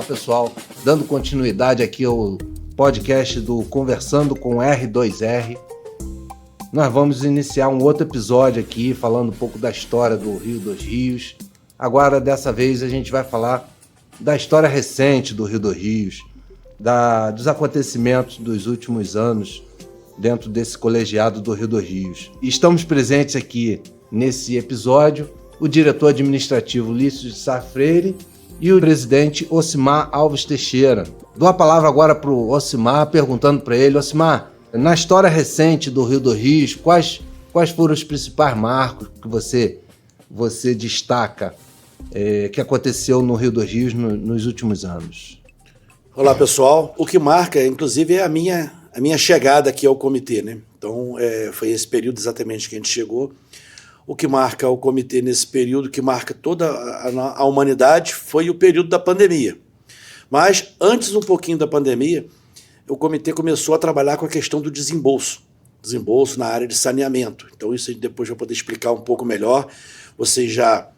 pessoal, dando continuidade aqui ao podcast do Conversando com R2R. Nós vamos iniciar um outro episódio aqui, falando um pouco da história do Rio dos Rios. Agora, dessa vez, a gente vai falar da história recente do Rio dos Rios, dos acontecimentos dos últimos anos dentro desse colegiado do Rio dos Rios. E estamos presentes aqui nesse episódio o diretor administrativo Lício de Sá Freire e o presidente Ocimar Alves Teixeira. Dou a palavra agora para o Ocimar, perguntando para ele: Ocimar, na história recente do Rio dos Rios, quais foram os principais marcos que você destaca que aconteceu no Rio dos Rios nos últimos anos? Olá, pessoal. O que marca, inclusive, é a minha chegada aqui ao comitê, né? Então, foi esse período exatamente que a gente chegou. O que marca o comitê nesse período, que marca toda a humanidade, foi o período da pandemia. Mas, antes um pouquinho da pandemia, o comitê começou a trabalhar com a questão do desembolso na área de saneamento. Então, isso depois eu vou poder explicar um pouco melhor. Vocês já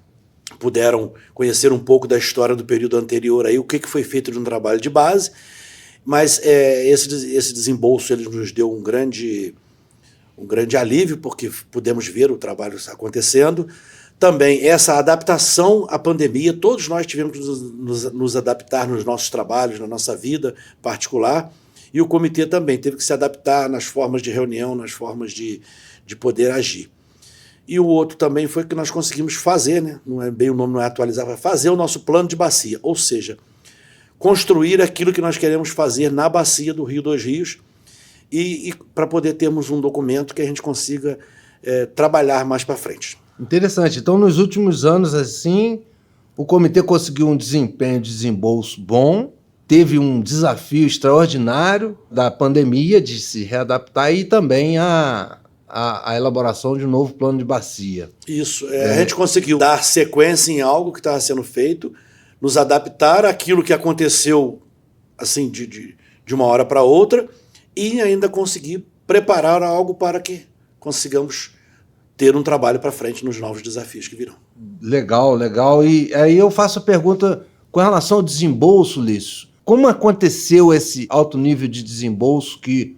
puderam conhecer um pouco da história do período anterior, aí, o que foi feito de um trabalho de base, mas esse desembolso ele nos deu um grande alívio, porque pudemos ver o trabalho acontecendo. Também essa adaptação à pandemia, todos nós tivemos que nos adaptar nos nossos trabalhos, na nossa vida particular, e o comitê também teve que se adaptar nas formas de reunião, nas formas de poder agir. E o outro também foi que nós conseguimos fazer, né? Não é bem o nome, não é atualizar, vai fazer o nosso plano de bacia, ou seja, construir aquilo que nós queremos fazer na bacia do Rio dos Rios, e para poder termos um documento que a gente consiga trabalhar mais para frente. Interessante. Então, nos últimos anos, assim, o comitê conseguiu um desempenho de desembolso bom, teve um desafio extraordinário da pandemia de se readaptar e também a elaboração de um novo plano de bacia. Isso. A gente conseguiu dar sequência em algo que estava sendo feito, nos adaptar àquilo que aconteceu assim de uma hora para outra, e ainda conseguir preparar algo para que consigamos ter um trabalho para frente nos novos desafios que virão. Legal. E aí eu faço a pergunta com relação ao desembolso, Lício. Como aconteceu esse alto nível de desembolso que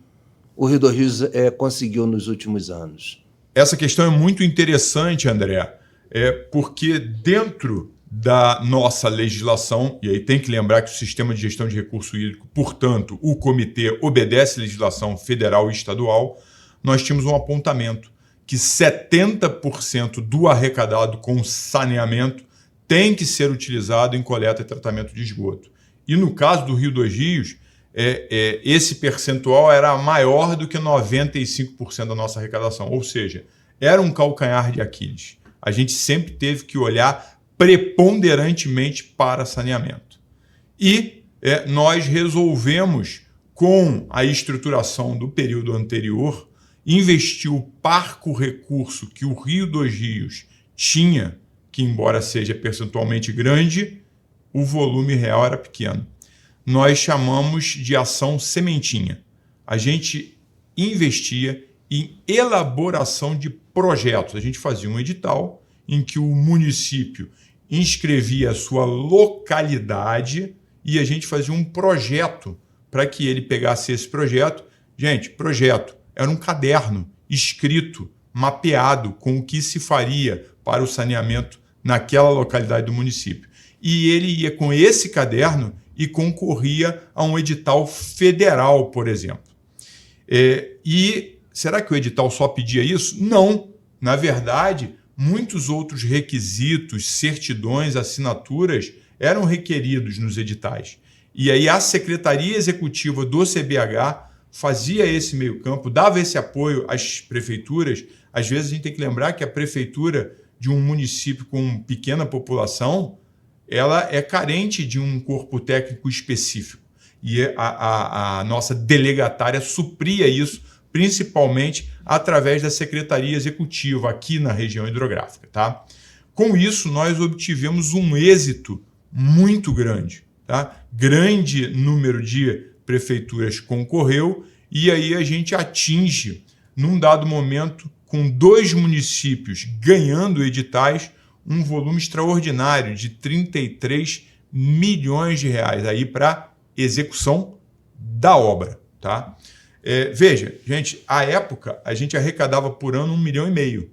o Rio dos Rios conseguiu nos últimos anos? Essa questão é muito interessante, André, porque dentro da nossa legislação, e aí tem que lembrar que o sistema de gestão de recurso hídrico, portanto, o comitê obedece à legislação federal e estadual, nós tínhamos um apontamento que 70% do arrecadado com saneamento tem que ser utilizado em coleta e tratamento de esgoto. E no caso do Rio dos Rios, esse percentual era maior do que 95% da nossa arrecadação, ou seja, era um calcanhar de Aquiles. A gente sempre teve que olhar preponderantemente para saneamento. E nós resolvemos, com a estruturação do período anterior, investir o parco recurso que o Rio dos Rios tinha, que embora seja percentualmente grande, o volume real era pequeno. Nós chamamos de ação sementinha. A gente investia em elaboração de projetos. A gente fazia um edital em que o município inscrevia a sua localidade e a gente fazia um projeto para que ele pegasse esse projeto. Gente, projeto era um caderno escrito, mapeado com o que se faria para o saneamento naquela localidade do município. E ele ia com esse caderno e concorria a um edital federal, por exemplo. E será que o edital só pedia isso? Não. Na verdade, muitos outros requisitos, certidões, assinaturas eram requeridos nos editais. E aí a Secretaria Executiva do CBH fazia esse meio-campo, dava esse apoio às prefeituras. Às vezes a gente tem que lembrar que a prefeitura de um município com pequena população, ela é carente de um corpo técnico específico. E a nossa delegatária supria isso, principalmente através da Secretaria Executiva aqui na região hidrográfica. Tá? Com isso, nós obtivemos um êxito muito grande. Tá? Grande número de prefeituras concorreu e aí a gente atinge, num dado momento, com 2 municípios ganhando editais, um volume extraordinário de 33 milhões de reais aí para execução da obra. Tá? Veja, gente, à época a gente arrecadava por ano 1,5 milhão.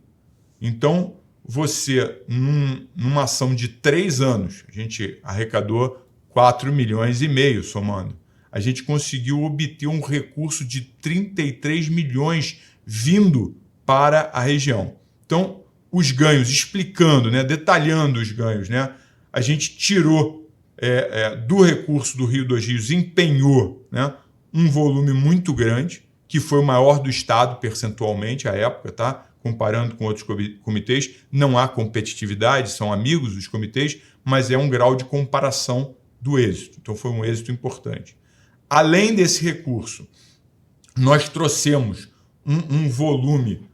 Então, você, numa ação de 3 anos, a gente arrecadou 4,5 milhões somando. A gente conseguiu obter um recurso de 33 milhões vindo para a região. Então, os ganhos, explicando, né, detalhando os ganhos, né, a gente tirou do recurso do Rio dos Rios, empenhou, né, um volume muito grande, que foi o maior do estado percentualmente à época, tá? Comparando com outros comitês. Não há competitividade, são amigos os comitês, mas é um grau de comparação do êxito. Então foi um êxito importante. Além desse recurso, nós trouxemos um volume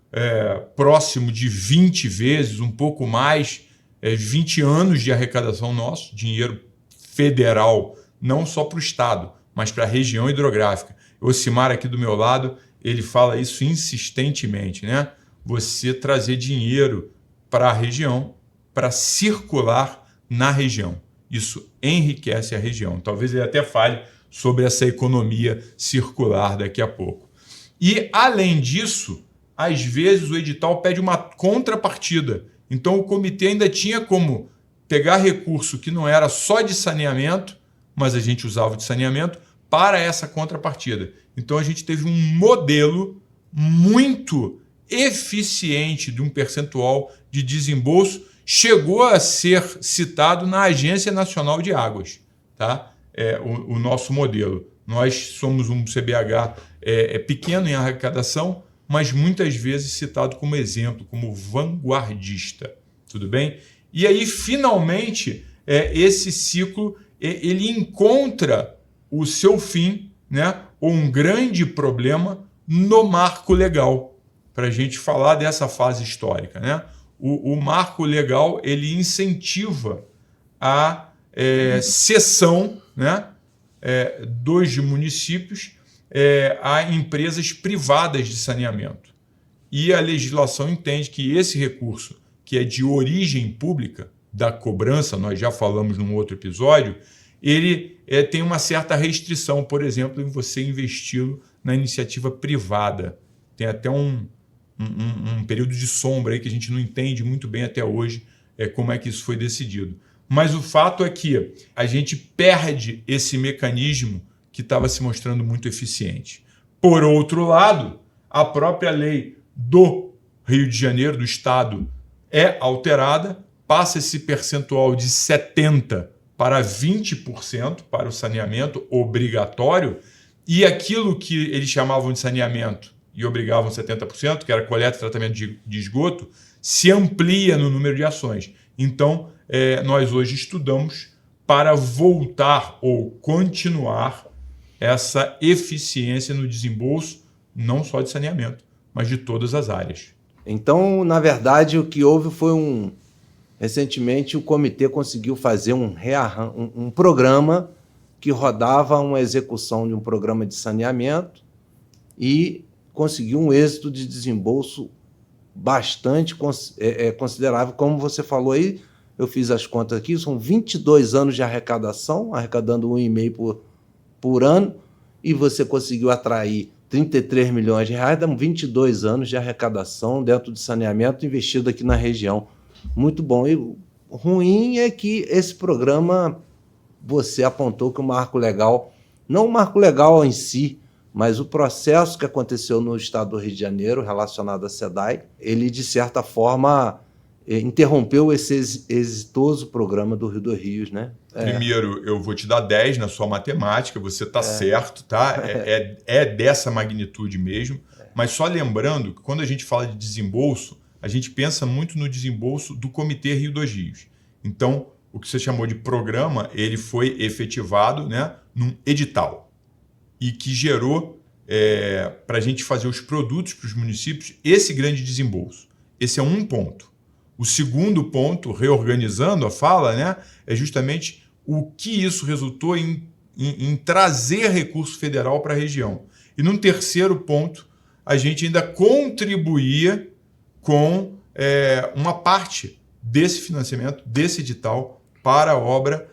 próximo de 20 vezes, um pouco mais, 20 anos de arrecadação nosso, dinheiro federal, não só para o estado, mas para a região hidrográfica. O Ocimar aqui do meu lado, ele fala isso insistentemente, né? Você trazer dinheiro para a região, para circular na região. Isso enriquece a região. Talvez ele até fale sobre essa economia circular daqui a pouco. E, além disso, às vezes o edital pede uma contrapartida. Então, o comitê ainda tinha como pegar recurso que não era só de saneamento, mas a gente usava de saneamento, para essa contrapartida. Então, a gente teve um modelo muito eficiente de um percentual de desembolso, chegou a ser citado na Agência Nacional de Águas, tá? O nosso modelo. Nós somos um CBH pequeno em arrecadação, mas muitas vezes citado como exemplo, como vanguardista. Tudo bem? E aí, finalmente, esse ciclo ele encontra o seu fim, né, ou um grande problema no marco legal, para a gente falar dessa fase histórica, né? O marco legal ele incentiva a cessão, né, dos municípios a empresas privadas de saneamento. E a legislação entende que esse recurso, que é de origem pública, da cobrança, nós já falamos num outro episódio, ele tem uma certa restrição, por exemplo, em você investi-lo na iniciativa privada. Tem até um período de sombra aí que a gente não entende muito bem até hoje como é que isso foi decidido. Mas o fato é que a gente perde esse mecanismo que estava se mostrando muito eficiente. Por outro lado, a própria lei do Rio de Janeiro, do Estado, é alterada, passa esse percentual de 70% para 20% para o saneamento obrigatório, e aquilo que eles chamavam de saneamento e obrigavam 70%, que era coleta e tratamento de esgoto, se amplia no número de ações. Então, nós hoje estudamos para voltar ou continuar essa eficiência no desembolso, não só de saneamento, mas de todas as áreas. Então, na verdade, o que houve foi recentemente o comitê conseguiu fazer um programa que rodava uma execução de um programa de saneamento e conseguiu um êxito de desembolso bastante considerável. Como você falou aí, eu fiz as contas aqui, são 22 anos de arrecadação, arrecadando 1,5 por ano, e você conseguiu atrair 33 milhões de reais, dão 22 anos de arrecadação dentro de saneamento investido aqui na região. Muito bom. E o ruim é que esse programa, você apontou que o marco legal, não o marco legal em si, mas o processo que aconteceu no estado do Rio de Janeiro relacionado à SEDAI, ele, de certa forma, interrompeu esse exitoso programa do Rio dos Rios, né? Primeiro, eu vou te dar 10 na sua matemática, você está certo, tá? É dessa magnitude mesmo, mas só lembrando que quando a gente fala de desembolso, a gente pensa muito no desembolso do Comitê Rio dos Rios. Então, o que você chamou de programa, ele foi efetivado, né, num edital e que gerou, para a gente fazer os produtos para os municípios, esse grande desembolso. Esse é um ponto. O segundo ponto, reorganizando a fala, né, é justamente o que isso resultou em trazer recurso federal para a região. E num terceiro ponto, a gente ainda contribuía com uma parte desse financiamento, desse edital, para a obra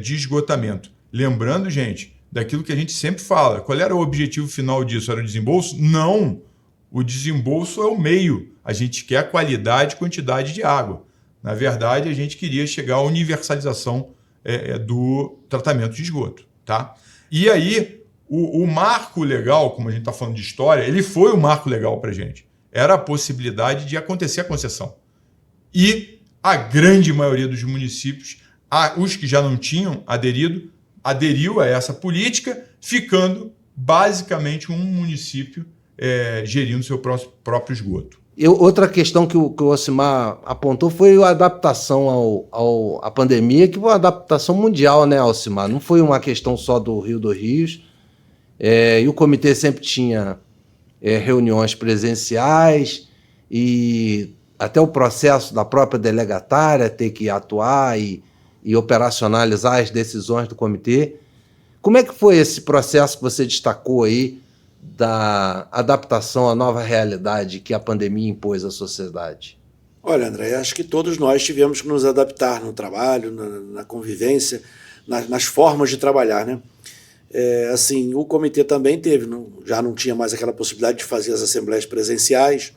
de esgotamento. Lembrando, gente, daquilo que a gente sempre fala. Qual era o objetivo final disso? Era o desembolso? Não! O desembolso é o meio. A gente quer qualidade e quantidade de água. Na verdade, a gente queria chegar à universalização do tratamento de esgoto. Tá? E aí, o marco legal, como a gente está falando de história, ele foi o marco legal para a gente. Era a possibilidade de acontecer a concessão. E a grande maioria dos municípios, os que já não tinham aderiu a essa política, ficando basicamente um município gerindo seu próprio esgoto. Outra questão que o Ocimar apontou foi a adaptação à pandemia, que foi uma adaptação mundial, né, Ocimar? Não foi uma questão só do Rio dos Rios. E o comitê sempre tinha reuniões presenciais e até o processo da própria delegatária ter que atuar e operacionalizar as decisões do comitê. Como é que foi esse processo que você destacou aí da adaptação à nova realidade que a pandemia impôs à sociedade? Olha, André, acho que todos nós tivemos que nos adaptar no trabalho, na convivência, nas formas de trabalhar, né? Assim, o comitê também já não tinha mais aquela possibilidade de fazer as assembleias presenciais.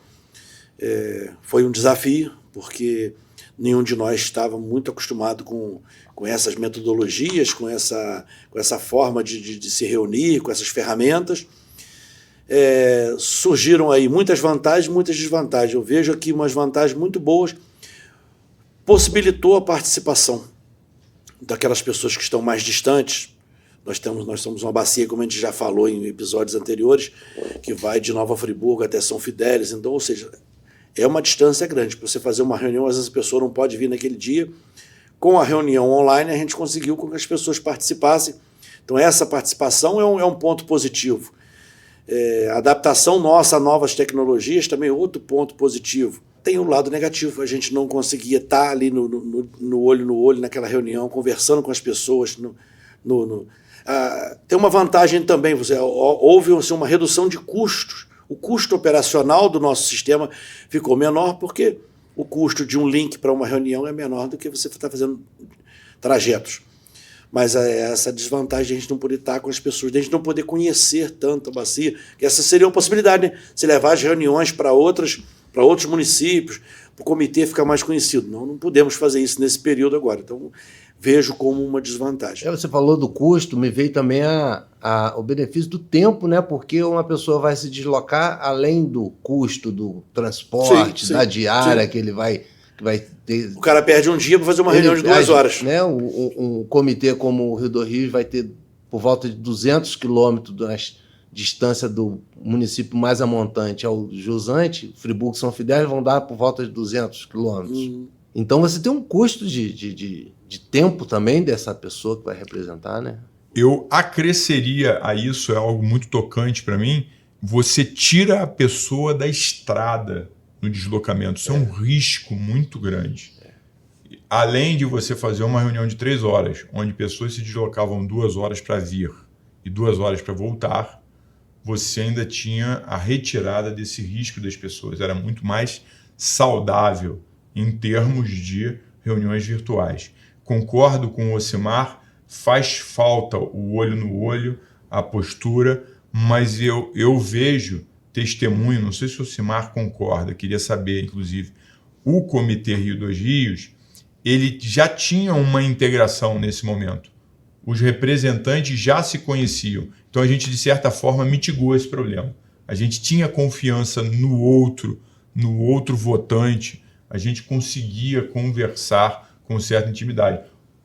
Foi um desafio, porque nenhum de nós estava muito acostumado com essas metodologias, com essa forma de se reunir, com essas ferramentas. Surgiram aí muitas vantagens, muitas desvantagens. Eu vejo aqui umas vantagens muito boas. Possibilitou a participação daquelas pessoas que estão mais distantes. Nós somos uma bacia, como a gente já falou em episódios anteriores, que vai de Nova Friburgo até São Fidélis. Então, ou seja, é uma distância grande. Para você fazer uma reunião, às vezes a pessoa não pode vir naquele dia. Com a reunião online, a gente conseguiu que as pessoas participassem. Então, essa participação é um ponto positivo. A adaptação nossa a novas tecnologias também é outro ponto positivo. Tem um lado negativo, a gente não conseguia estar ali no olho naquela reunião, conversando com as pessoas. Tem uma vantagem também, houve uma redução de custos. O custo operacional do nosso sistema ficou menor porque o custo de um link para uma reunião é menor do que você está fazendo trajetos. Mas essa desvantagem de a gente não poder estar com as pessoas, de a gente não poder conhecer tanto a bacia, que essa seria uma possibilidade, né? Se levar as reuniões para outros municípios, para o comitê ficar mais conhecido. Não podemos fazer isso nesse período agora. Então, vejo como uma desvantagem. Você falou do custo, me veio também o benefício do tempo, né? Porque uma pessoa vai se deslocar além do custo do transporte, da diária que ele vai ter. O cara perde um dia para fazer uma reunião de 2 horas. Né? Um comitê como o Rio dos Rios vai ter por volta de 200 quilômetros da distância do município mais amontante ao jusante. Friburgo e São Fidélis vão dar por volta de 200 quilômetros. Então você tem um custo de tempo também dessa pessoa que vai representar, né? Eu acresceria a isso, é algo muito tocante para mim, você tira a pessoa da estrada no deslocamento. Isso é um risco muito grande. Além de você fazer uma reunião de 3 horas, onde pessoas se deslocavam 2 horas para vir e 2 horas para voltar, você ainda tinha a retirada desse risco das pessoas. Era muito mais saudável em termos de reuniões virtuais. Concordo com o Ocimar, faz falta o olho no olho, a postura, mas eu vejo testemunho, não sei se o Ocimar concorda, queria saber, inclusive, o Comitê Rio dos Rios, ele já tinha uma integração nesse momento. Os representantes já se conheciam. Então a gente, de certa forma, mitigou esse problema. A gente tinha confiança no outro votante, a gente conseguia conversar com certa intimidade.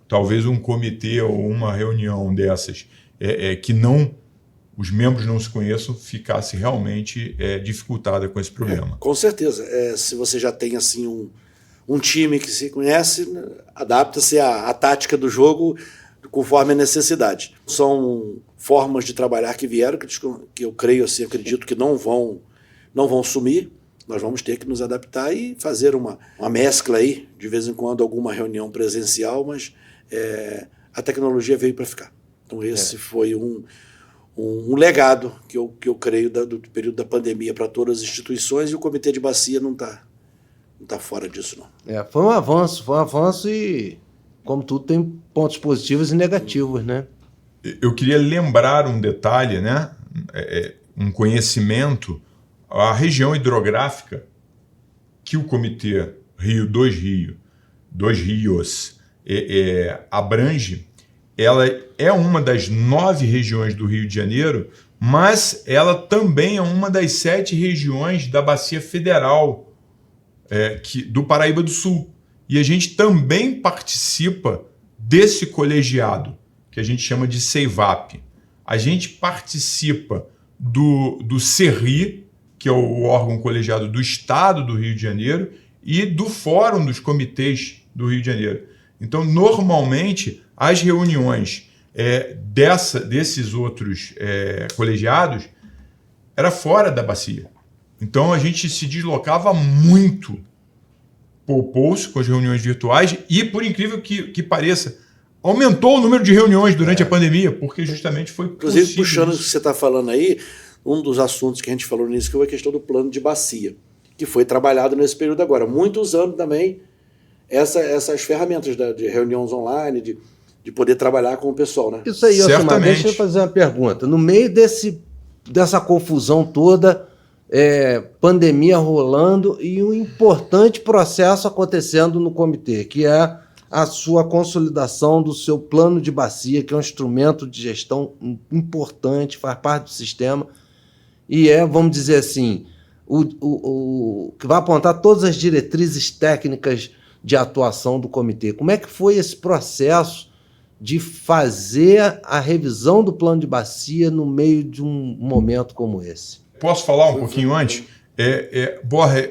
Talvez um comitê ou uma reunião dessas que os membros não se conheçam, ficasse realmente dificultada com esse problema. Com certeza. Se você já tem assim um time que se conhece, adapta-se à tática do jogo conforme a necessidade. São formas de trabalhar que vieram, que eu creio, assim, acredito que não vão sumir. Nós vamos ter que nos adaptar e fazer uma mescla aí, de vez em quando alguma reunião presencial, mas a tecnologia veio para ficar. Então esse foi um legado que eu creio do período da pandemia para todas as instituições, e o Comitê de Bacia não tá fora disso, não. Foi um avanço e como tudo, tem pontos positivos e negativos, né? Eu queria lembrar um detalhe, né? Um conhecimento, a região hidrográfica que o Comitê Dois Rios abrange, ela é uma das 9 regiões do Rio de Janeiro, mas ela também é uma das 7 regiões da Bacia Federal do Paraíba do Sul. E a gente também participa desse colegiado, que a gente chama de CEIVAP. A gente participa do CERRI, que é o órgão colegiado do Estado do Rio de Janeiro, e do Fórum dos Comitês do Rio de Janeiro. Então, normalmente, as reuniões desses outros colegiados era fora da bacia. Então, a gente se deslocava muito, poupou-se com as reuniões virtuais e, por incrível que pareça, aumentou o número de reuniões durante a pandemia, porque justamente foi possível. Inclusive, puxando o que você está falando aí, um dos assuntos que a gente falou nisso foi a questão do plano de bacia, que foi trabalhado nesse período agora, muito usando também essas ferramentas de reuniões online, de poder trabalhar com o pessoal, né? Isso aí, Alcimar, deixa eu fazer uma pergunta. No meio dessa confusão toda, pandemia rolando e um importante processo acontecendo no comitê, que é a sua consolidação do seu plano de bacia, que é um instrumento de gestão importante, faz parte do sistema, e vamos dizer assim, o que vai apontar todas as diretrizes técnicas de atuação do comitê. Como é que foi esse processo de fazer a revisão do plano de bacia no meio de um momento como esse? Posso falar um pouquinho antes? Borja,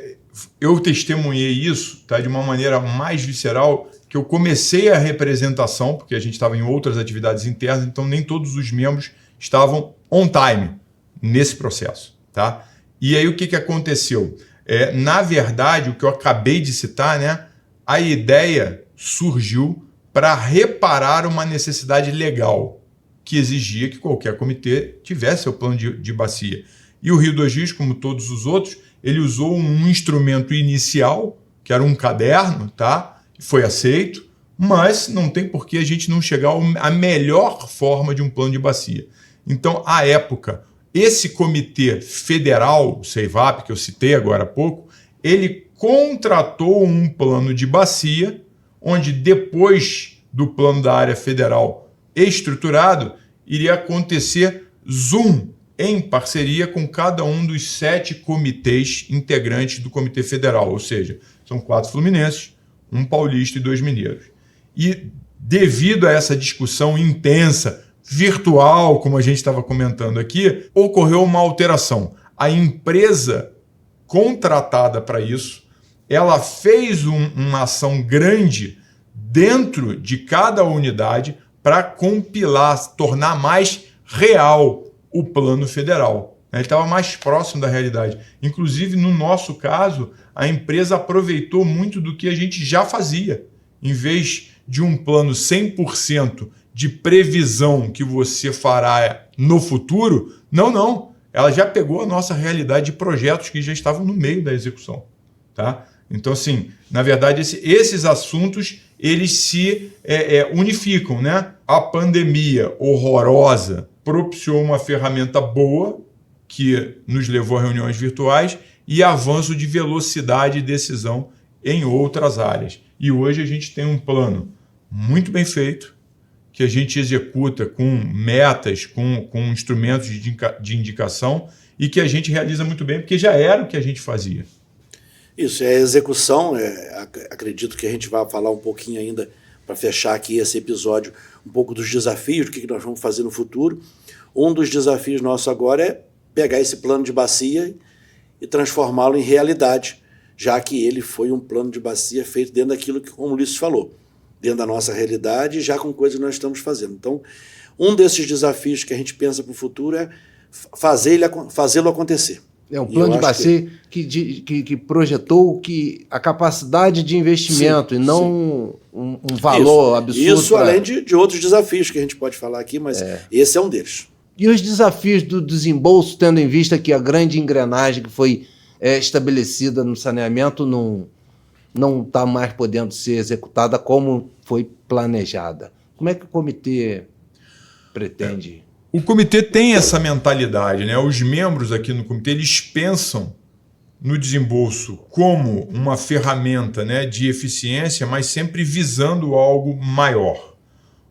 eu testemunhei isso, tá, de uma maneira mais visceral, que eu comecei a representação, porque a gente estava em outras atividades internas, então nem todos os membros estavam on time nesse processo. Tá? E aí o que aconteceu? Na verdade, o que eu acabei de citar, né, a ideia surgiu para reparar uma necessidade legal que exigia que qualquer comitê tivesse seu plano de bacia. E o Rio dos Rios, como todos os outros, ele usou um instrumento inicial, que era um caderno, tá? Foi aceito, mas não tem por que a gente não chegar à melhor forma de um plano de bacia. Então, à época, esse comitê federal, o CEIVAP, que eu citei agora há pouco, ele contratou um plano de bacia, onde depois do plano da área federal estruturado, iria acontecer Zoom, em parceria com cada um dos 7 comitês integrantes do Comitê Federal, ou seja, são 4 fluminenses, 1 paulista e 2 mineiros. E devido a essa discussão intensa, virtual, como a gente estava comentando aqui, ocorreu uma alteração. A empresa contratada para isso, ela fez uma ação grande dentro de cada unidade para compilar, tornar mais real o plano federal. Ele estava mais próximo da realidade. Inclusive, no nosso caso, a empresa aproveitou muito do que a gente já fazia. Em vez de um plano 100% de previsão que você fará no futuro, não. Ela já pegou a nossa realidade de projetos que já estavam no meio da execução. Tá? Então, assim, na verdade, esses assuntos eles se unificam. Né? A pandemia horrorosa propiciou uma ferramenta boa que nos levou a reuniões virtuais e avanço de velocidade e decisão em outras áreas. E hoje a gente tem um plano muito bem feito, que a gente executa com metas, com instrumentos de indicação e que a gente realiza muito bem, porque já era o que a gente fazia. Isso, é execução. Acredito que a gente vai falar um pouquinho ainda, para fechar aqui esse episódio, um pouco dos desafios, do que nós vamos fazer no futuro. Um dos desafios nossos agora é pegar esse plano de bacia e transformá-lo em realidade, já que ele foi um plano de bacia feito dentro daquilo que, como o Ulisses falou, dentro da nossa realidade, já com coisas que nós estamos fazendo. Então, um desses desafios que a gente pensa para o futuro é fazê-lo acontecer. É um plano de bacia que projetou a capacidade de investimento. Sim, e não um valor absurdo. Isso além de outros desafios que a gente pode falar aqui, mas esse é um deles. E os desafios do desembolso, tendo em vista que a grande engrenagem que foi estabelecida no saneamento não está mais podendo ser executada como foi planejada. Como é que o comitê pretende? O comitê tem essa mentalidade, né? Os membros aqui no comitê, eles pensam no desembolso como uma ferramenta, né, de eficiência, mas sempre visando algo maior.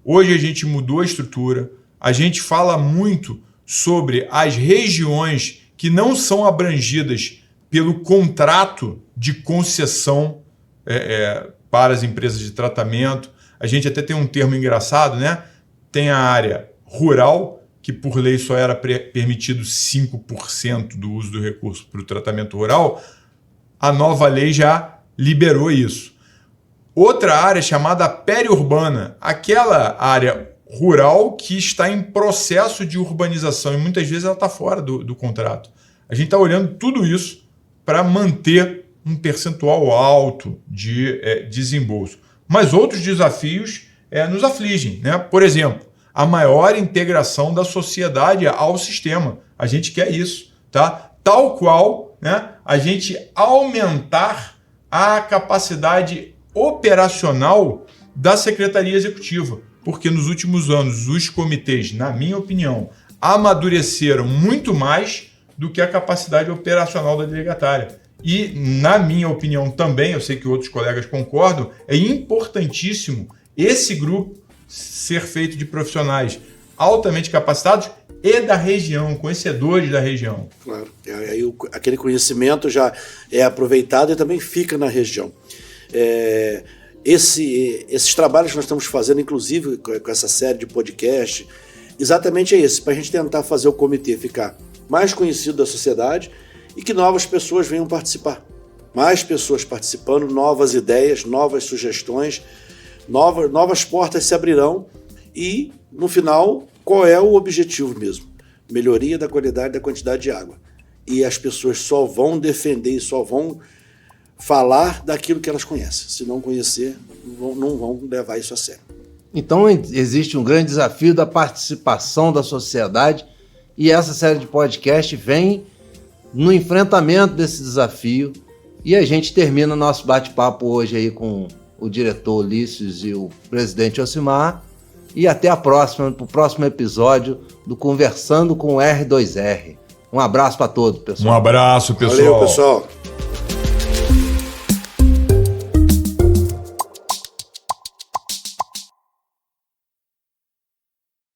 Hoje a gente mudou a estrutura, a gente fala muito sobre as regiões que não são abrangidas pelo contrato de concessão para as empresas de tratamento. A gente até tem um termo engraçado, né? Tem a área rural, que por lei só era permitido 5% do uso do recurso para o tratamento rural. A nova lei já liberou isso. Outra área chamada periurbana, aquela área rural que está em processo de urbanização e muitas vezes ela está fora do contrato. A gente está olhando tudo isso para manter um percentual alto de desembolso. Mas outros desafios nos afligem, né? Por exemplo, a maior integração da sociedade ao sistema. A gente quer isso, tá? Tal qual, né, a gente aumentar a capacidade operacional da Secretaria Executiva. Porque nos últimos anos os comitês, na minha opinião, amadureceram muito mais do que a capacidade operacional da delegatária. E, na minha opinião também, eu sei que outros colegas concordam, é importantíssimo esse grupo ser feito de profissionais altamente capacitados e da região, conhecedores da região. Claro, aí aquele conhecimento já é aproveitado e também fica na região. Esses trabalhos que nós estamos fazendo, inclusive com essa série de podcast, exatamente é esse, para a gente tentar fazer o comitê ficar mais conhecido da sociedade e que novas pessoas venham participar. Mais pessoas participando, novas ideias, novas sugestões, novas portas se abrirão e, no final, qual é o objetivo mesmo? Melhoria da qualidade e da quantidade de água. E as pessoas só vão defender e só vão falar daquilo que elas conhecem. Se não conhecer, não vão levar isso a sério. Então, existe um grande desafio da participação da sociedade e essa série de podcast vem no enfrentamento desse desafio e a gente termina nosso bate-papo hoje aí com o diretor Ulisses e o presidente Ocimar e até a próxima, para o próximo episódio do Conversando com o R2R. Um abraço para todos, pessoal. Um abraço, pessoal. Valeu, pessoal.